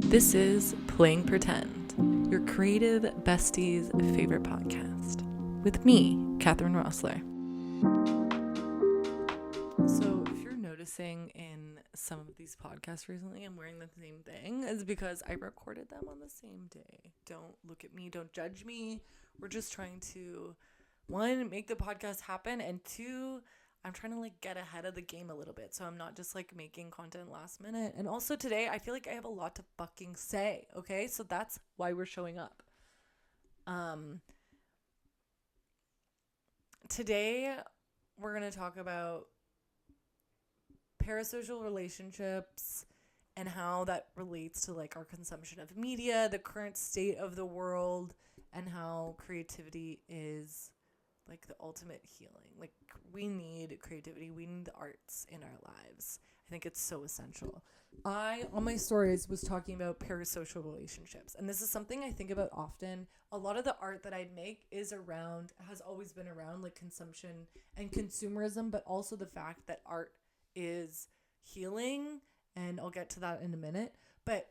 This is Playing Pretend, your creative bestie's favorite podcast, with me, Catherine Rossler. So if you're noticing in some of these podcasts recently, I'm wearing the same thing, is because I recorded them on the same day. Don't look at me, don't judge me. We're just trying to, one, make the podcast happen, and two, I'm trying to get ahead of the game a little bit, so I'm not just making content last minute. And also today, I feel like I have a lot to fucking say, okay? So that's why we're showing up. Today, we're going to talk about parasocial relationships and how that relates to our consumption of media, the current state of the world, and how creativity is the ultimate healing. We need creativity. We need the arts in our lives. I think it's so essential. I, on my stories, was talking about parasocial relationships. And this is something I think about often. A lot of the art that I make has always been around consumption and consumerism, but also the fact that art is healing. And I'll get to that in a minute. But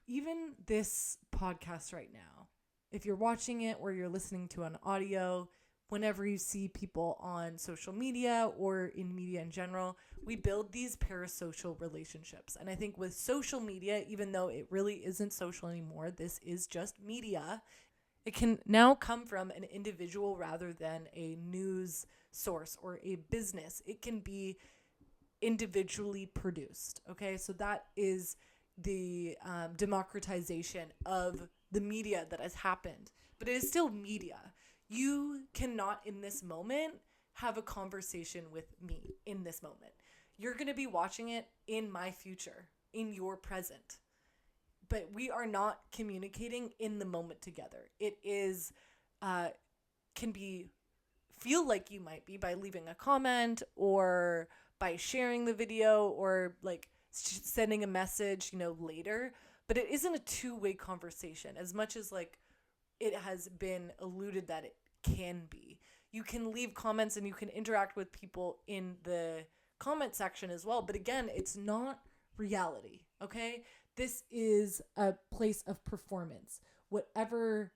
even this podcast right now, if you're watching it or you're listening to an audio, whenever you see people on social media or in media in general, we build these parasocial relationships. And I think with social media, even though it really isn't social anymore, this is just media, it can now come from an individual rather than a news source or a business. It can be individually produced. Okay, so that is the democratization of the media that has happened, but it is still media. You cannot in this moment have a conversation with me in this moment. You're going to be watching it in my future, in your present, but we are not communicating in the moment together. It is, feel like you might be by leaving a comment or by sharing the video or sending a message, later. But it isn't a two-way conversation as much as it has been alluded that it can be. You can leave comments and you can interact with people in the comment section as well. But again, it's not reality, okay? This is a place of performance. Whatever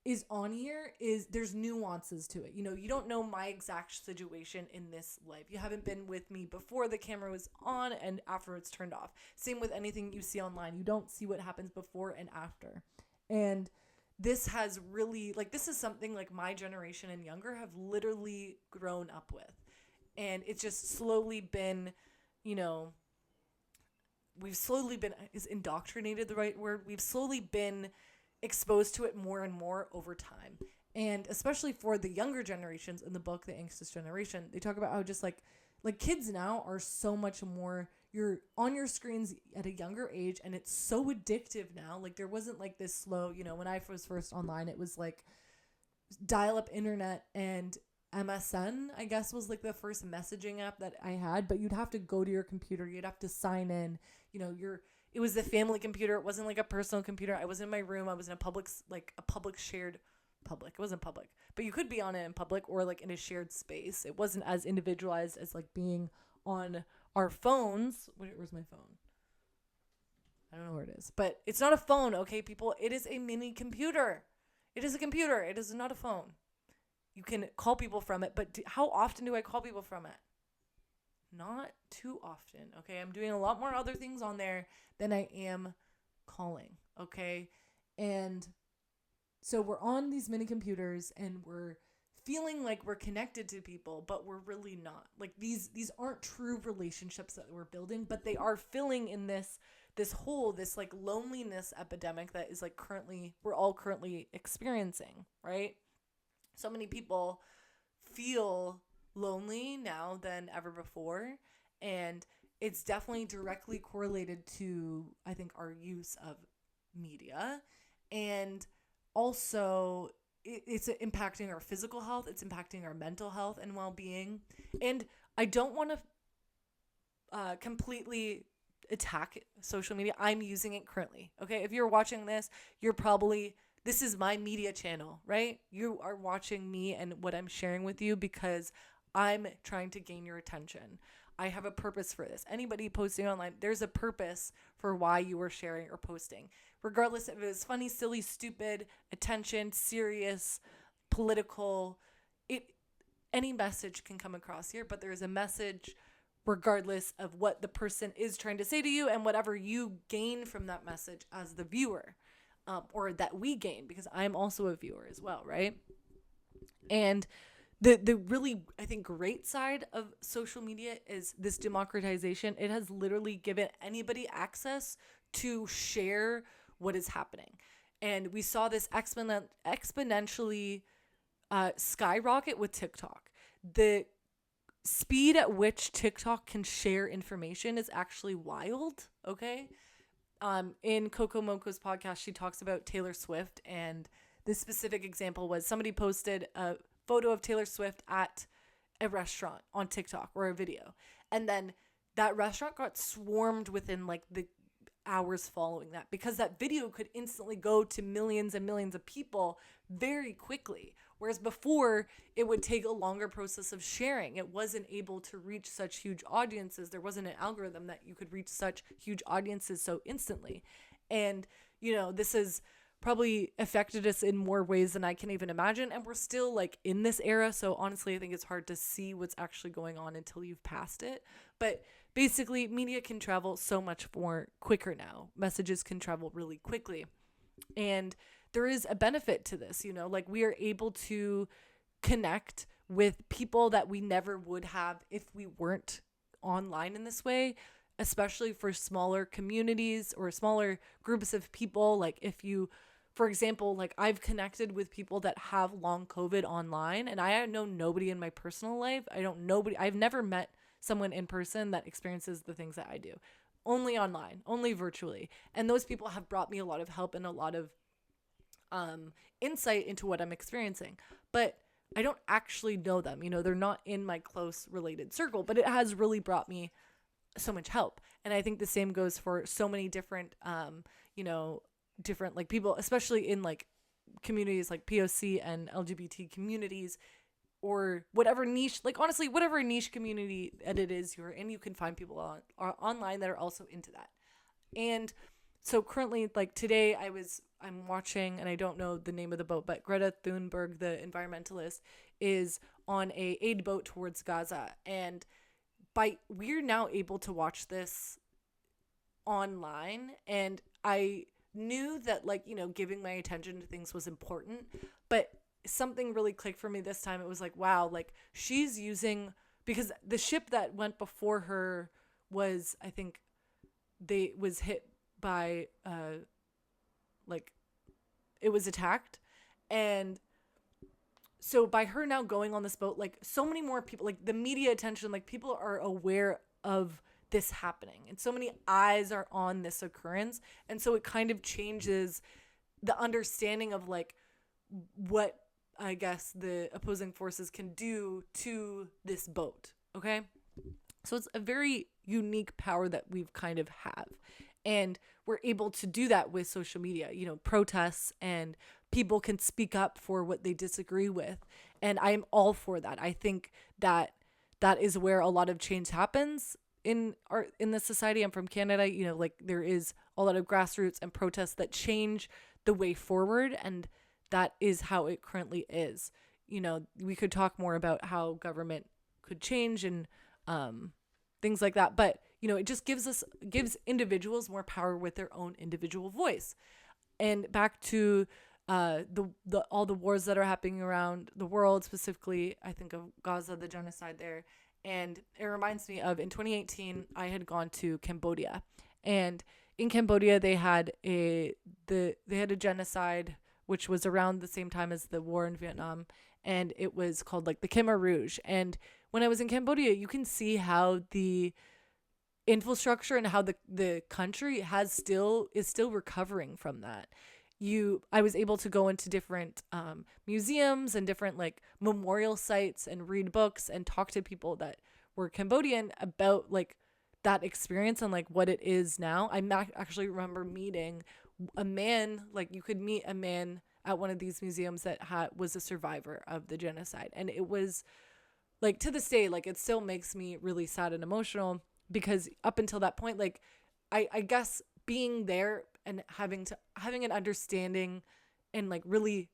is on here there's nuances to it. You don't know my exact situation in this life. You haven't been with me before the camera was on and after it's turned off. Same with anything you see online. You don't see what happens before and after. And this has really, this is something my generation and younger have literally grown up with. And it's just slowly been, we've slowly been, is indoctrinated the right word? We've slowly been exposed to it more and more over time. And especially for the younger generations in the book, The Anxious Generation, they talk about how just kids now are so much more, you're on your screens at a younger age, and it's so addictive now. There wasn't this slow, when I was first online, it was dial-up internet, and MSN, I guess, was the first messaging app that I had, but you'd have to go to your computer, you'd have to sign in, it was the family computer. It wasn't a personal computer. I was in my room. I was in a public, shared public. It wasn't public, but you could be on it in public or in a shared space. It wasn't as individualized as being on our phones. Where's my phone? I don't know where it is, but it's not a phone. Okay, people, it is a mini computer. It is a computer. It is not a phone. You can call people from it, but how often do I call people from it? Not too often, okay? I'm doing a lot more other things on there than I am calling, okay? And so we're on these mini computers and we're feeling like we're connected to people, but we're really not. These aren't true relationships that we're building, but they are filling in this hole, this loneliness epidemic that is we're all currently experiencing, right? So many people feel lonely now than ever before, and it's definitely directly correlated to, I think, our use of media, and also it's impacting our physical health, it's impacting our mental health and well-being. And I don't want to completely attack social media. I'm using it currently, okay? If you're watching this, this is my media channel, right? You are watching me and what I'm sharing with you because I'm trying to gain your attention. I have a purpose for this. Anybody posting online, there's a purpose for why you are sharing or posting. Regardless if it was funny, silly, stupid, attention, serious, political, any message can come across here, but there is a message regardless of what the person is trying to say to you and whatever you gain from that message as the viewer, or that we gain, because I'm also a viewer as well, right? And the really, I think, great side of social media is this democratization. It has literally given anybody access to share what is happening. And we saw this exponentially skyrocket with TikTok. The speed at which TikTok can share information is actually wild, okay? In Coco Moco's podcast, she talks about Taylor Swift, and this specific example was somebody posted a photo of Taylor Swift at a restaurant on TikTok, or a video. And then that restaurant got swarmed within like the hours following that, because that video could instantly go to millions and millions of people very quickly. Whereas before, it would take a longer process of sharing. It wasn't able to reach such huge audiences. There wasn't an algorithm that you could reach such huge audiences so instantly. And, this has probably affected us in more ways than I can even imagine. And we're still like in this era. So honestly, I think it's hard to see what's actually going on until you've passed it. But basically, media can travel so much more quicker now. Messages can travel really quickly. And there is a benefit to this, like we are able to connect with people that we never would have if we weren't online in this way, especially for smaller communities or smaller groups of people. Like if you, for example, like I've connected with people that have long COVID online, and I know nobody in my personal life. I've never met someone in person that experiences the things that I do. Only online, only virtually. And those people have brought me a lot of help and a lot of insight into what I'm experiencing. But I don't actually know them. They're not in my close related circle, but it has really brought me so much help. And I think the same goes for so many different, different like people, especially in like communities like POC and LGBT communities, or whatever niche, like honestly, whatever niche community that it is you're in, you can find people online that are also into that. And so currently, like today I'm watching, and I don't know the name of the boat, but Greta Thunberg, the environmentalist, is on a aid boat towards Gaza. And we're now able to watch this online. And I knew that giving my attention to things was important, but something really clicked for me this time. It was like, wow, like she's using, because the ship that went before her was, I think was hit by, it was attacked. And so by her now going on this boat, like so many more people, like the media attention, like people are aware of this happening, and so many eyes are on this occurrence. And so it kind of changes the understanding of like what I guess the opposing forces can do to this boat. Okay. So it's a very unique power that we've kind of have. And we're able to do that with social media, protests, and people can speak up for what they disagree with. And I'm all for that. I think that is where a lot of change happens in the society. I'm from Canada, like there is a lot of grassroots and protests that change the way forward. And that is how it currently is. We could talk more about how government could change and things like that. But, it just gives individuals more power with their own individual voice. And back to all the wars that are happening around the world, specifically, I think of Gaza, the genocide there. And it reminds me of, in 2018, I had gone to Cambodia. And in Cambodia, they had a genocide, which was around the same time as the war in Vietnam. And it was called like the Khmer Rouge. And when I was in Cambodia, you can see how the infrastructure and how the country is still recovering from that. I was able to go into different museums and different like memorial sites and read books and talk to people that were Cambodian about like that experience and like what it is now. I actually remember meeting a man, like you could meet a man at one of these museums that was a survivor of the genocide. And it was like to this day, like it still makes me really sad and emotional, because up until that point, like I guess being there and having an understanding and like really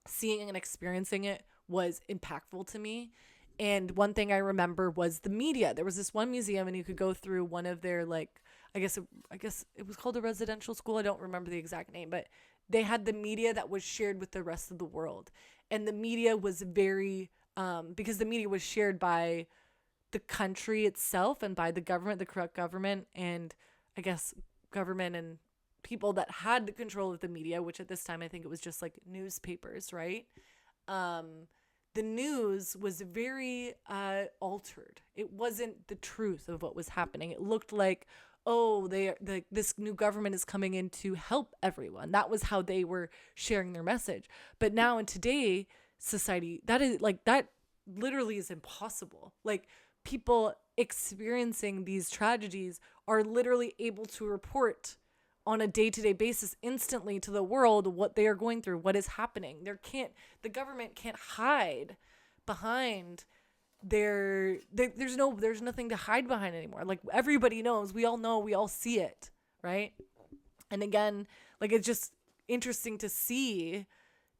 seeing and experiencing it was impactful to me. And one thing I remember was the media. There was this one museum, and you could go through one of their, like, I guess it was called a residential school. I don't remember the exact name, but they had the media that was shared with the rest of the world. And the media was very, because the media was shared by the country itself and by the government, the corrupt government, and I guess government and people that had the control of the media, which at this time I think it was just like newspapers, right? The news was very altered. It wasn't the truth of what was happening. It looked like, oh, this new government is coming in to help everyone. That was how they were sharing their message. But now in today society, that literally is impossible. Like, people experiencing these tragedies are literally able to report on a day-to-day basis instantly to the world what they are going through, what is happening. The government can't hide behind there's nothing to hide behind anymore. Like, everybody knows, we all know, we all see it, right? And again, like, it's just interesting to see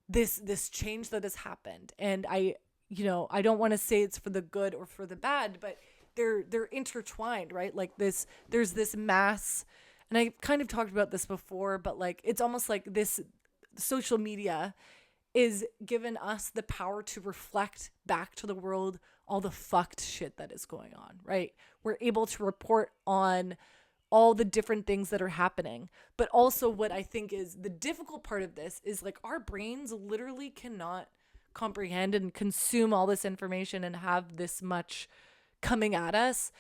this change that has happened. And I don't want to say it's for the good or for the bad, but they're intertwined, right? Like, there's this mass, and I kind of talked about this before, but like, it's almost like this social media is given us the power to reflect back to the world all the fucked shit that is going on, right? We're able to report on all the different things that are happening. But also, what I think is the difficult part of this is, like, our brains literally cannot comprehend and consume all this information and have this much coming at us,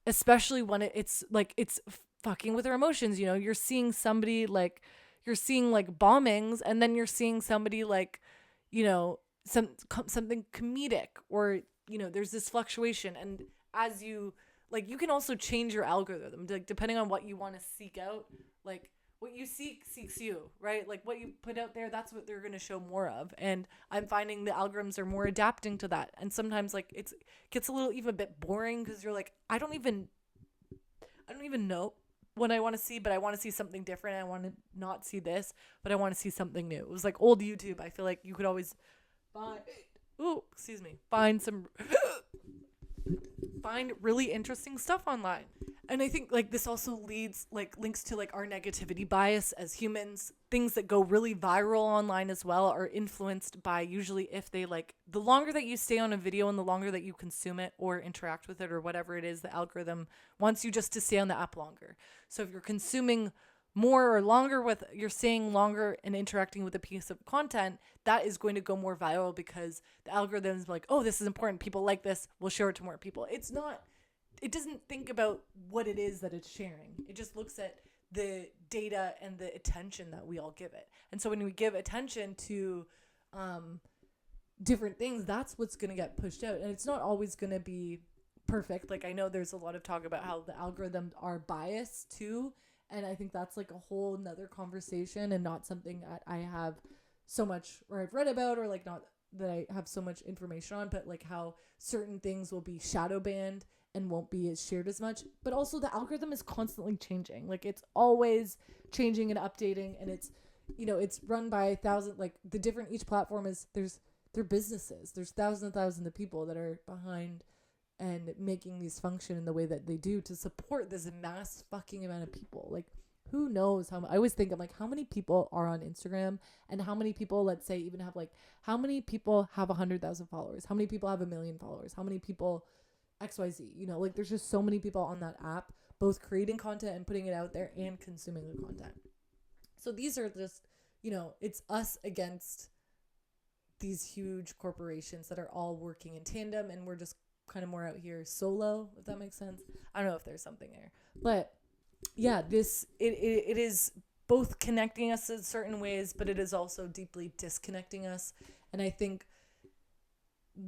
especially when it's fucking with our emotions. You're seeing somebody, like, you're seeing like bombings, and then you're seeing somebody like, something comedic, or there's this fluctuation. And as you can also change your algorithm, like, depending on what you want to seek out. Like, what you seek seeks you, right? Like, what you put out there, that's what they're going to show more of. And I'm finding the algorithms are more adapting to that. And sometimes, like, it gets a little even a bit boring, because you're like, I don't even know what I want to see, but I want to see something different. I want to not see this, but I want to see something new. It was like old YouTube. I feel like you could always find really interesting stuff online. And I think, like, this also links to, like, our negativity bias as humans. Things that go really viral online as well are influenced by, usually, if they, like, the longer that you stay on a video and the longer that you consume it or interact with it or whatever it is, the algorithm wants you just to stay on the app longer. So if you're consuming more or longer you're staying longer and interacting with a piece of content, that is going to go more viral, because the algorithm is like, oh, this is important, people like this, we'll share it to more people. It doesn't think about what it is that it's sharing. It just looks at the data and the attention that we all give it. And so when we give attention to different things, that's what's going to get pushed out. And it's not always going to be perfect. Like, I know there's a lot of talk about how the algorithms are biased too. And I think that's like a whole nother conversation, and not something that I have so much, or I've read about, or like not that I have so much information on, but like how certain things will be shadow banned and won't be as shared as much. But also, the algorithm is constantly changing. Like, it's always changing and updating, and it's run by each platform they're businesses. There's thousands and thousands of people that are behind and making these function in the way that they do to support this mass fucking amount of people. Like, who knows I always think, I'm like, how many people are on Instagram, and how many people, let's say, even have how many people have 100,000 followers? How many people have 1 million followers? How many people XYZ? Like, there's just so many people on that app, both creating content and putting it out there and consuming the content. So these are just, it's us against these huge corporations that are all working in tandem, and we're just kind of more out here solo, if that makes sense. I don't know if there's something there, but yeah, it is both connecting us in certain ways, but it is also deeply disconnecting us. And I think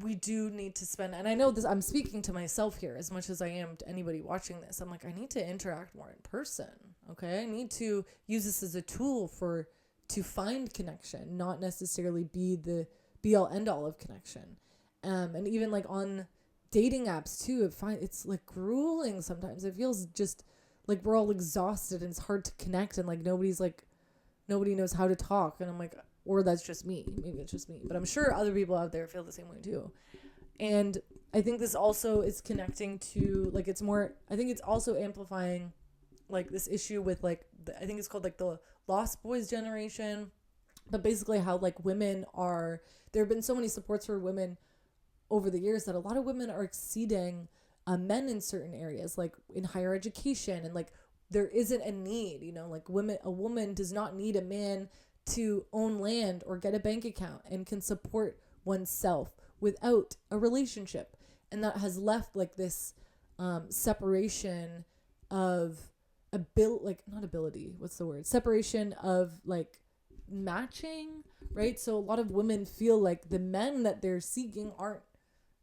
we do need to spend, and I know this, I'm speaking to myself here as much as I am to anybody watching this. I'm like, I need to interact more in person. Okay. I need to use this as a tool to find connection, not necessarily be the be all end all of connection. And even like on dating apps too, it's like grueling sometimes. It feels just like we're all exhausted and it's hard to connect, and like nobody knows how to talk, and I'm like, or that's just me, maybe it's just me, but I'm sure other people out there feel the same way too. And I think this also is connecting to like, I think it's also amplifying like this issue with like I think it's called like the Lost Boys generation, but basically how like there have been so many supports for women over the years that a lot of women are exceeding men in certain areas, like in higher education, and like there isn't a need, like a woman does not need a man to own land or get a bank account, and can support oneself without a relationship. And that has left like this separation of separation of like matching, right? So a lot of women feel like the men that they're seeking aren't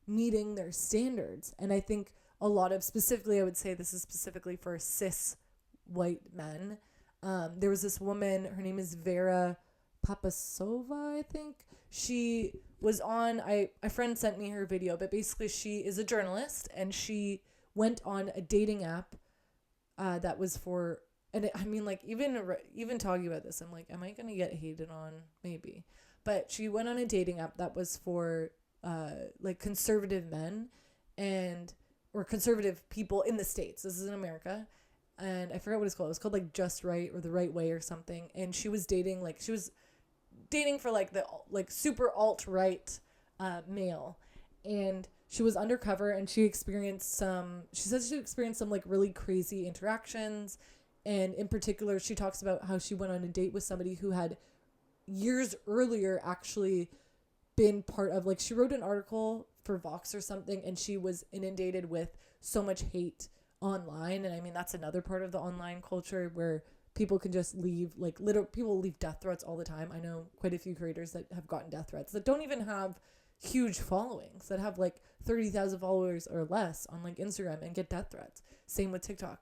meeting their standards. And I think a lot of, specifically, I would say this is specifically for cis white men. There was this woman, her name is Vera Papisova, I think. She was on, a friend sent me her video, but basically she is a journalist, and she went on a dating app that was for, and I mean, like, even talking about this, I'm like, am I going to get hated on? Maybe. But she went on a dating app that was for like conservative men or conservative people in the States. This is in America. And I forgot what it's called. It was called like Just Right or The Right Way or something. And she was dating for like the like super alt-right male. And she was undercover, and she said she experienced some like really crazy interactions. And in particular, she talks about how she went on a date with somebody who had years earlier actually been part of, like, she wrote an article for Vox or something, and she was inundated with so much hate online. And I mean, that's another part of the online culture where people can just leave, like, people leave death threats all the time. I know quite a few creators that have gotten death threats that don't even have huge followings, that have like 30,000 followers or less on like Instagram, and get death threats. Same with TikTok.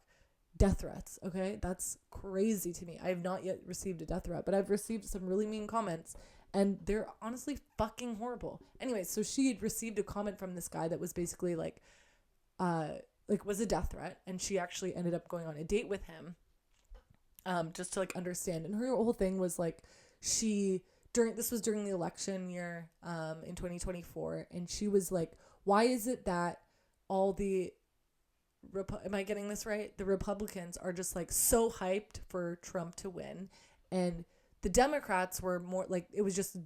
Death threats. Okay. That's crazy to me. I have not yet received a death threat, but I've received some really mean comments, and they're honestly fucking horrible. Anyway, so she had received a comment from this guy that was basically like was a death threat, and she actually ended up going on a date with him just to like understand. And her whole thing was like, this was during the election year in 2024, and she was like, why is it that all the am I getting this right? The Republicans are just like so hyped for Trump to win, and the Democrats were more like, it was just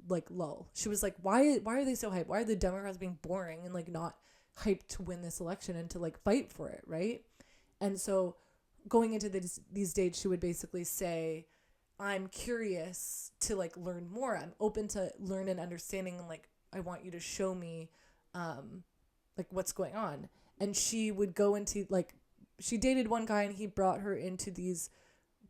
like lull. She was like, why are they so hyped? Why are the Democrats being boring and like not hyped to win this election and to like fight for it, right? And so going into these dates, she would basically say, I'm curious to like learn more. I'm open to learn and understanding, and like I want you to show me like what's going on. And she would go into like, she dated one guy, and he brought her into these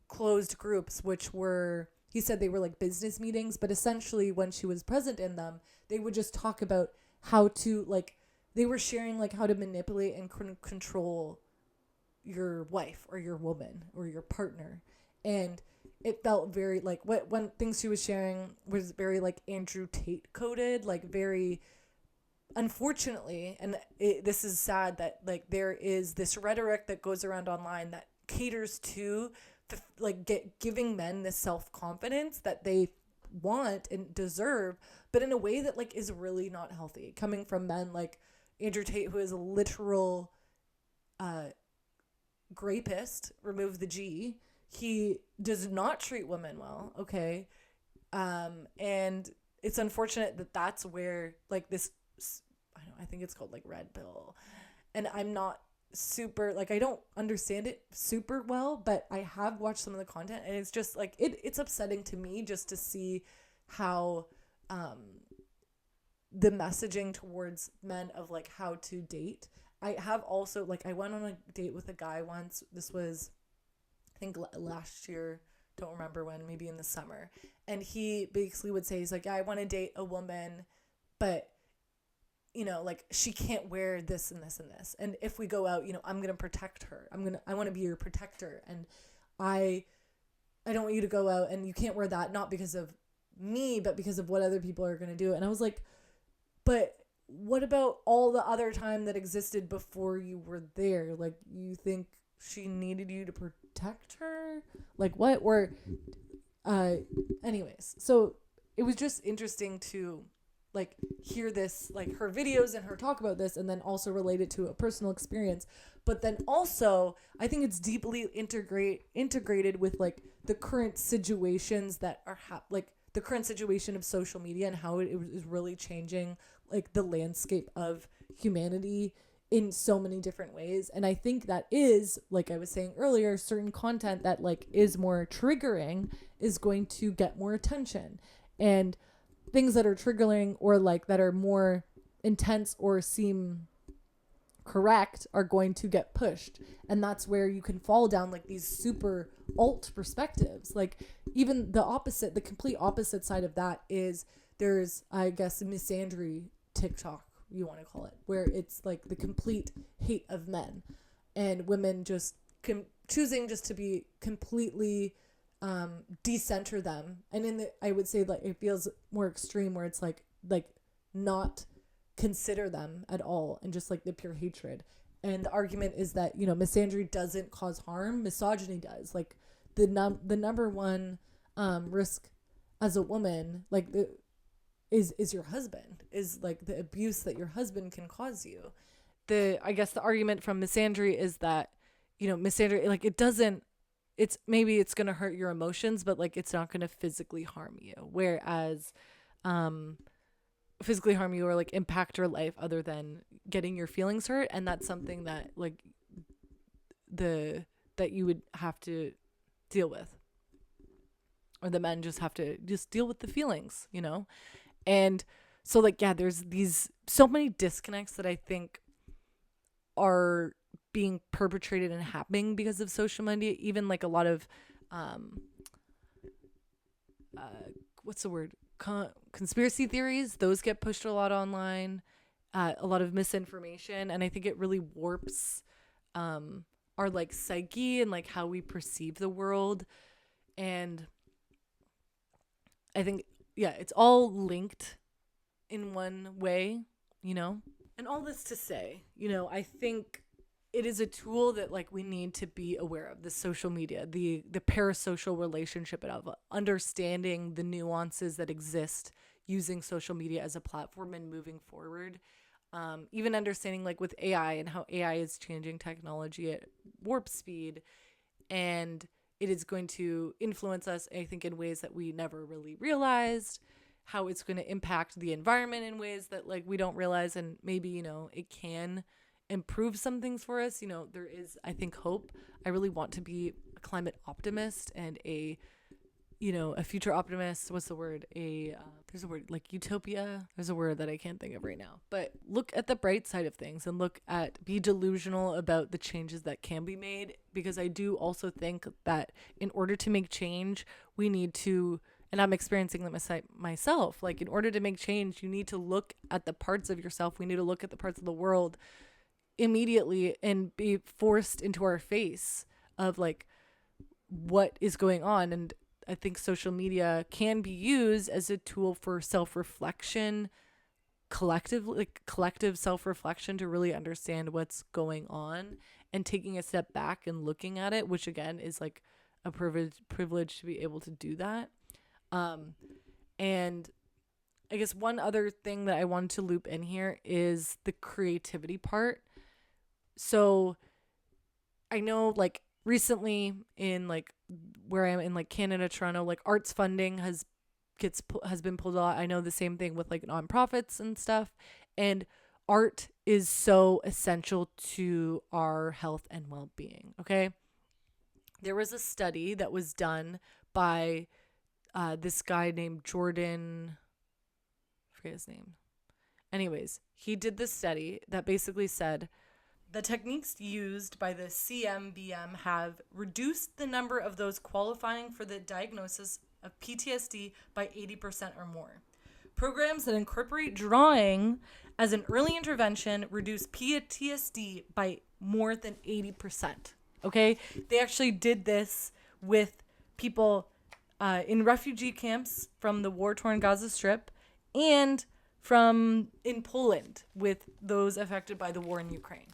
closed groups, which were, he said they were like business meetings, but essentially when she was present in them, they would just talk about how to like, they were sharing like how to manipulate and control your wife or your woman or your partner. And it felt very like, one things she was sharing was very like Andrew Tate coded, like very, unfortunately, and this is sad that like there is this rhetoric that goes around online that caters to giving men this self-confidence that they want and deserve, but in a way that like is really not healthy, coming from men like Andrew Tate, who is a literal rapist, remove the G. He does not treat women well, okay? And it's unfortunate that that's where like this, I think it's called like red pill, and I'm not super, like, I don't understand it super well, but I have watched some of the content, and it's just like it's upsetting to me just to see how the messaging towards men of like how to date. I have also, like, I went on a date with a guy once. This was, I think, last year, don't remember when, maybe in the summer, and he basically would say, he's like, yeah, I want to date a woman, but like, she can't wear this and this and this. And if we go out, I'm going to protect her. I want to be your protector. And I don't want you to go out and you can't wear that, not because of me, but because of what other people are going to do. And I was like, but what about all the other time that existed before you were there? Like, you think she needed you to protect her? Like, what? Or, anyways, so it was just interesting to, like, hear this, like, her videos and her talk about this, and then also relate it to a personal experience. But then also, I think it's deeply integrated with, like, the current situations that are like the current situation of social media and how it is really changing, like, the landscape of humanity in so many different ways. And I think that is, like I was saying earlier, certain content that, like, is more triggering is going to get more attention, and things that are triggering or, like, that are more intense or seem correct are going to get pushed. And that's where you can fall down, like, these super alt perspectives. Like, even the opposite, the complete opposite side of that is there's, I guess, misandry TikTok, you want to call it, where it's like the complete hate of men and women, just choosing just to be completely decenter them. And I would say, like, it feels more extreme where it's like not consider them at all, and just, like, the pure hatred. And the argument is that, you know, misandry doesn't cause harm, misogyny does. Like, the number one risk as a woman, like, is your husband, is, like, the abuse that your husband can cause you. I guess the argument from misandry is that, you know, misandry, like, maybe it's going to hurt your emotions, but, like, it's not going to physically harm you. Whereas physically harm you or, like, impact your life other than getting your feelings hurt. And that's something that, like, that you would have to deal with, or the men just have to just deal with the feelings, you know? And so, like, yeah, there's so many disconnects that I think are being perpetrated and happening because of social media. Even, like, a lot of what's the word, conspiracy theories, those get pushed a lot online, a lot of misinformation. And I think it really warps our, like, psyche and, like, how we perceive the world. And I think, yeah, it's all linked in one way, you know? And all this to say, you know, I think it is a tool that, like, we need to be aware of, the social media, the parasocial relationship of understanding the nuances that exist using social media as a platform and moving forward. Even understanding, like, with AI and how AI is changing technology at warp speed, and it is going to influence us, I think, in ways that we never really realized, how it's going to impact the environment in ways that, like, we don't realize. And maybe, you know, it can improve some things for us. You know, there is, I think, hope. I really want to be a climate optimist and a future optimist. What's the word? There's a word, like, utopia. There's a word that I can't think of right now. But look at the bright side of things and be delusional about the changes that can be made. Because I do also think that in order to make change, we need to, and I'm experiencing that myself, like, in order to make change, you need to look at the parts of yourself. We need to look at the parts of the world immediately and be forced into our face of, like, what is going on. And I think social media can be used as a tool for self-reflection, collective self-reflection, to really understand what's going on and taking a step back and looking at it, which, again, is, like, a privilege to be able to do that. And I guess one other thing that I wanted to loop in here is the creativity part. So I know, like, recently in, like, where I am in, like, Canada, Toronto, like, arts funding has been pulled out. I know the same thing with, like, nonprofits and stuff. And art is so essential to our health and well-being. Okay. There was a study that was done by this guy named Jordan, I forget his name. Anyways, he did this study that basically said the techniques used by the CMBM have reduced the number of those qualifying for the diagnosis of PTSD by 80% or more. Programs that incorporate drawing as an early intervention reduce PTSD by more than 80%. Okay? They actually did this with people in refugee camps from the war-torn Gaza Strip and from in Poland with those affected by the war in Ukraine.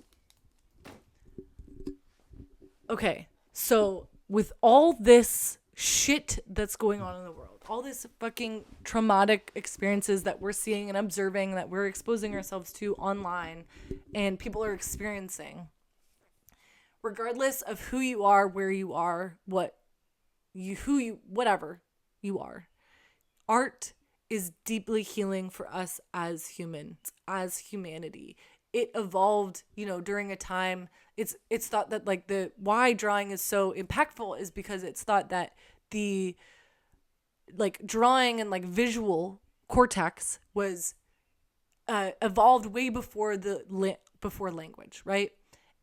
Okay, so with all this shit that's going on in the world, all this fucking traumatic experiences that we're seeing and observing, that we're exposing ourselves to online and people are experiencing, regardless of who you are, where you are, whatever you are, art is deeply healing for us as humans, as humanity. It evolved, during a time. It's thought that like the why drawing is so impactful is because it's thought that the like drawing and like visual cortex was evolved way before before language, right?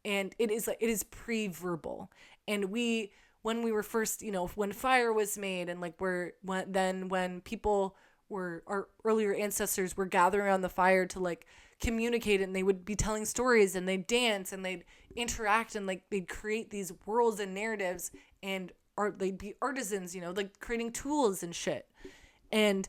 And it is pre-verbal. And when we were first, when fire was made and like when people were, our earlier ancestors were gathering around the fire to like communicate, and they would be telling stories and they'd dance and they'd interact and like they'd create these worlds and narratives, and they'd be artisans, like creating tools and shit. And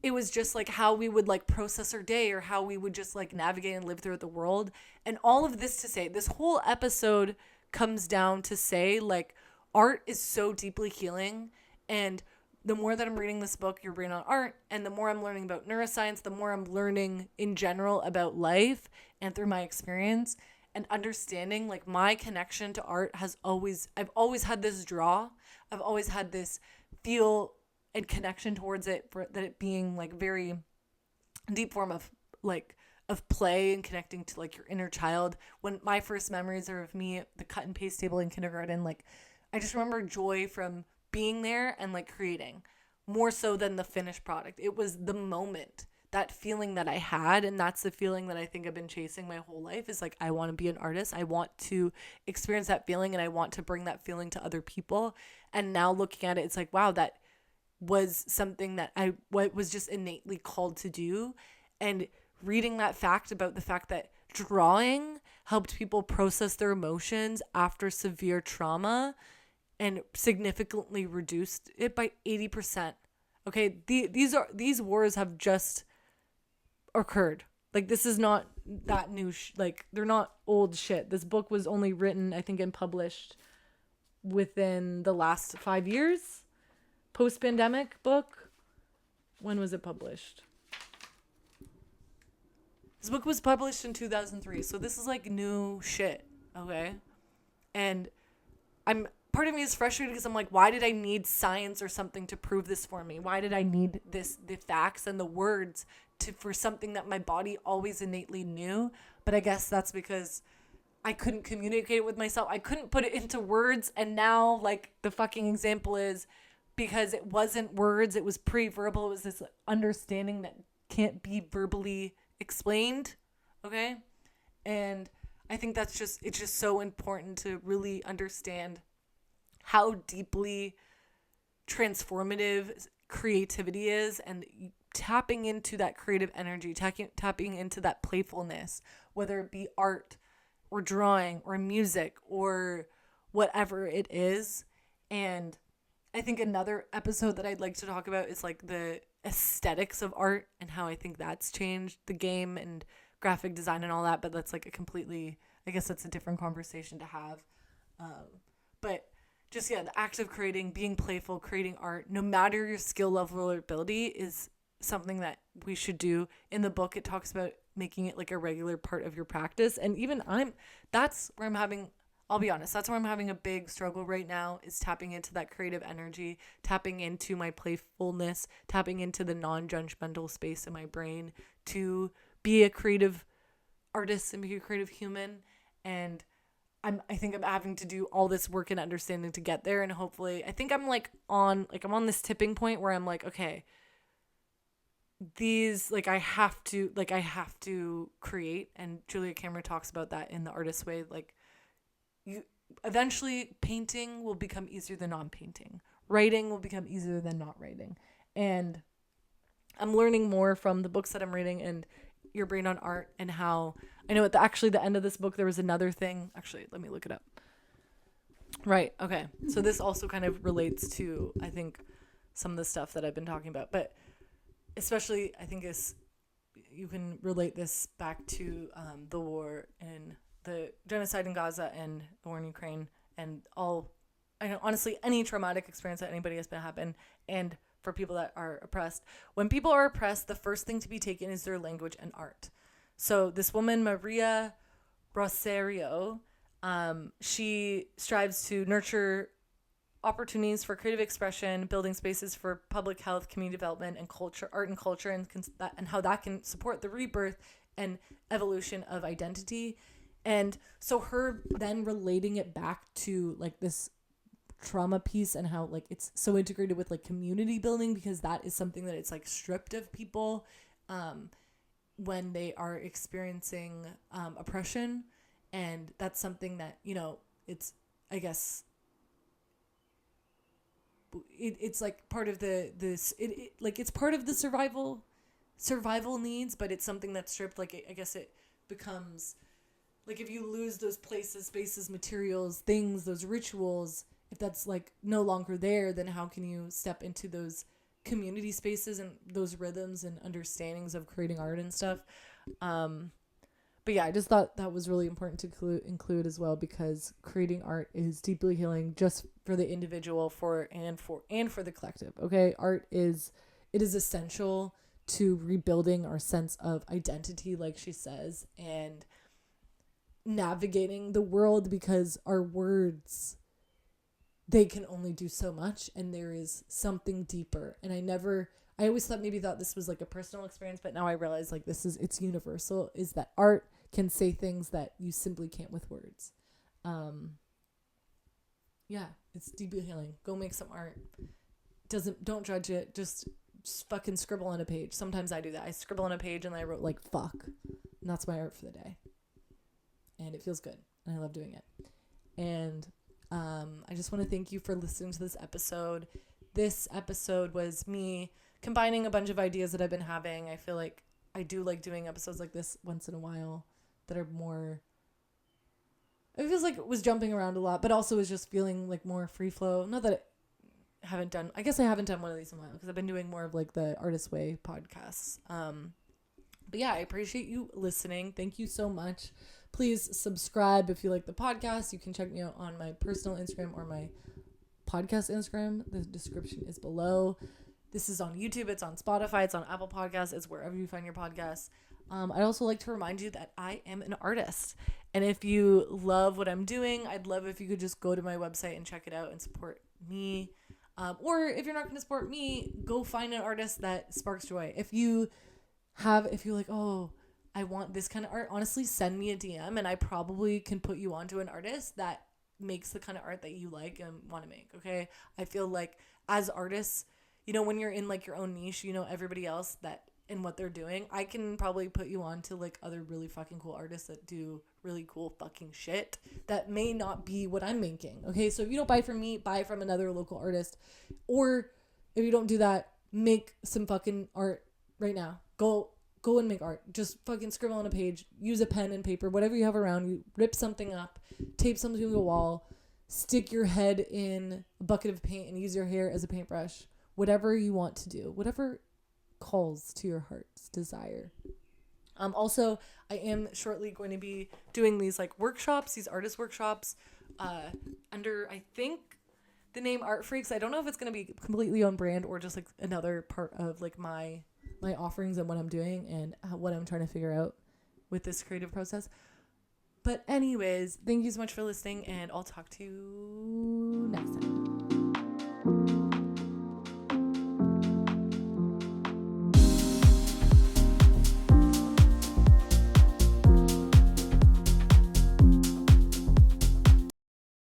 it was just like how we would like process our day, or how we would just like navigate and live through the world. And all of this to say, this whole episode comes down to say like art is so deeply healing. And the more that I'm reading this book, Your Brain on Art, and the more I'm learning about neuroscience, the more I'm learning in general about life and through my experience and understanding like my connection to art I've always had this draw. I've always had this feel and connection towards it, for that it being like very deep form of like of play and connecting to like your inner child. When my first memories are of me at the cut and paste table in kindergarten, like I just remember joy from being there and like creating, more so than the finished product. It was the moment, that feeling that I had, and that's the feeling that I think I've been chasing my whole life, is like I want to be an artist. I want to experience that feeling, and I want to bring that feeling to other people. And now looking at it, it's like, wow, that was something that I was just innately called to do. And reading that fact about the fact that drawing helped people process their emotions after severe trauma and significantly reduced it by 80%. Okay, these wars have just occurred. Like, this is not that new. Like, they're not old shit. This book was only written, I think, and published within the last 5 years. Post-pandemic book. When was it published? This book was published in 2003, so this is like new shit. Okay, and part of me is frustrated because I'm like, why did I need science or something to prove this for me? Why did I need the facts and the words for something that my body always innately knew? But I guess that's because I couldn't communicate it with myself. I couldn't put it into words. And now, like, the fucking example is because it wasn't words, it was pre-verbal. It was this understanding that can't be verbally explained. Okay? And I think it's just so important to really understand how deeply transformative creativity is, and tapping into that creative energy, tapping into that playfulness, whether it be art or drawing or music or whatever it is. And I think another episode that I'd like to talk about is like the aesthetics of art and how I think that's changed the game and graphic design and all that. But that's like I guess that's a different conversation to have. But just, the act of creating, being playful, creating art, no matter your skill level or ability, is something that we should do. In the book, it talks about making it like a regular part of your practice. And even that's where I'm having a big struggle right now, is tapping into that creative energy, tapping into my playfulness, tapping into the non-judgmental space in my brain to be a creative artist and be a creative human. And I think I'm having to do all this work and understanding to get there. And hopefully, I think I'm on this tipping point where I'm like, okay, I have to create. And Julia Cameron talks about that in The Artist's Way. Like, eventually painting will become easier than non-painting. Writing will become easier than not writing. And I'm learning more from the books that I'm reading and Your Brain on Art, and how I know at the end of this book there was another thing. Actually, let me look it up. Right, okay. So this also kind of relates to, I think, some of the stuff that I've been talking about, but especially I think is you can relate this back to the war and the genocide in Gaza and the war in Ukraine and all, I know, honestly, any traumatic experience that anybody has been happen, and for people that are oppressed. When people are oppressed, the first thing to be taken is their language and art. So this woman, Maria Rosario, she strives to nurture opportunities for creative expression, building spaces for public health, community development, and culture, art and culture, and how that can support the rebirth and evolution of identity. And so her then relating it back to like this trauma piece and how like it's so integrated with like community building, because that is something that it's like stripped of people when they are experiencing oppression. And that's something that, you know, it's, I guess, it's like part of it's part of the survival needs, but it's something that's stripped. Like I guess it becomes like, if you lose those places, spaces, materials, things, those rituals, if that's like no longer there, then how can you step into those community spaces and those rhythms and understandings of creating art and stuff? But yeah, I just thought that was really important to include as well, because creating art is deeply healing, just for the individual, and for the collective. Okay, it is essential to rebuilding our sense of identity, like she says, and navigating the world, because our words, they can only do so much, and there is something deeper. And I always thought this was like a personal experience, but now I realize like it's universal, is that art can say things that you simply can't with words. Yeah, it's deeply healing. Go make some art. Don't judge it. Just fucking scribble on a page. Sometimes I do that. I scribble on a page and I wrote like fuck, and that's my art for the day. And it feels good, and I love doing it. And I just want to thank you for listening to this episode. This episode was me combining a bunch of ideas that I've been having. I feel like I do like doing episodes like this once in a while that are more, it feels like it was jumping around a lot, but also is just feeling like more free flow. Not that I haven't done one of these in a while, because I've been doing more of like the Artist Way podcasts. But yeah, I appreciate you listening. Thank you so much. Please subscribe if you like the podcast. You can check me out on my personal Instagram or my podcast Instagram. The description is below. This is on YouTube. It's on Spotify. It's on Apple Podcasts. It's wherever you find your podcasts. I'd also like to remind you that I am an artist. And if you love what I'm doing, I'd love if you could just go to my website and check it out and support me. Or if you're not going to support me, go find an artist that sparks joy. If you're like, oh, I want this kind of art, honestly, send me a DM and I probably can put you onto an artist that makes the kind of art that you like and want to make. Okay. I feel like as artists, you know, when you're in like your own niche, you know, everybody else that in what they're doing, I can probably put you on to like other really fucking cool artists that do really cool fucking shit that may not be what I'm making. Okay. So if you don't buy from me, buy from another local artist. Or if you don't do that, make some fucking art right now. Go and make art. Just fucking scribble on a page, use a pen and paper, whatever you have around you, rip something up, tape something to a wall, stick your head in a bucket of paint and use your hair as a paintbrush. Whatever you want to do, whatever calls to your heart's desire. Also, I am shortly going to be doing these like workshops, these artist workshops, under, I think, the name Art Freaks. I don't know if it's going to be completely on brand or just like another part of like my offerings and what I'm doing and what I'm trying to figure out with this creative process. But anyways, thank you so much for listening, and I'll talk to you next time.